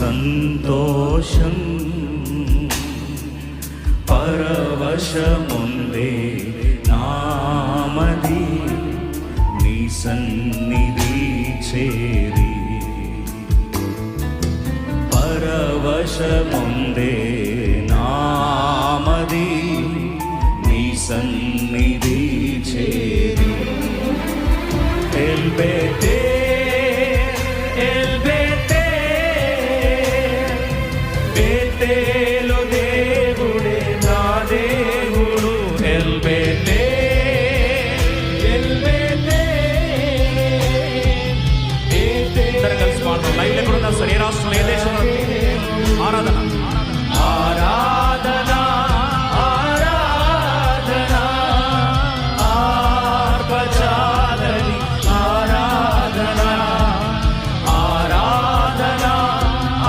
సంతోషం పరవశముందే నామది నీ సన్నిధి చేరి పరవశముందే నామది నీ సన్నిధి చేరి ఎల్బెతే బేతేలు దేవుడే నా దేవుడు ఎల్బెతే కలిసి పాడతాం. లైవ్ ఎక్కడున్నా సరే, ఏ రాష్ట్రంలో, ఏ దేశంలో ఆరాధన ఆరాధన ఆరాధన ఆర్పచాలని ఆరాధన ఆరాధన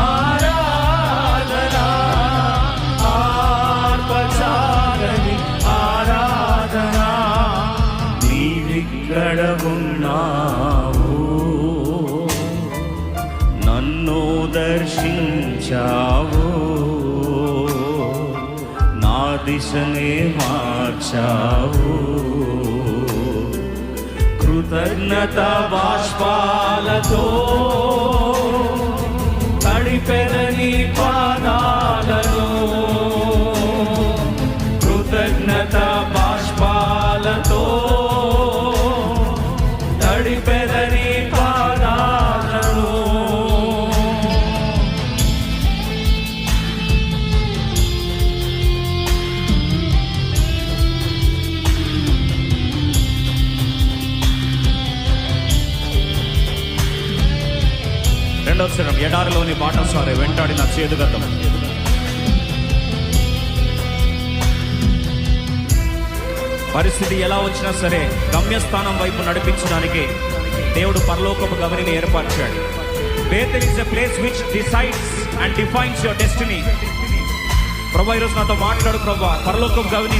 ఆరాధన ఆర్పచాలని ఆరాధన నీవిక్కడ ఉన్నావు, నన్ను దర్శించావు, నా దిశనే మార్చావు. కృతజ్ఞత బాష్పాలతో తడిపెదని పాదాలను, కృతజ్ఞత బాష్పాలతో తడిపెదని పాదాలను. రెండవ చరణం. ఎడారిలోని బాటసారి వెంటాడిన చేదుగతం. పరిస్థితి ఎలా వచ్చినా సరే గమ్యస్థానం వైపు నడిపించడానికి దేవుడు పరలోకపు గమనిని ఏర్పరిచాడు. Bethel is a place which decides and defines your destiny. ప్రభా ఈరోజు నాతో మాట్లాడు ప్రభా, పరలోకపు గమని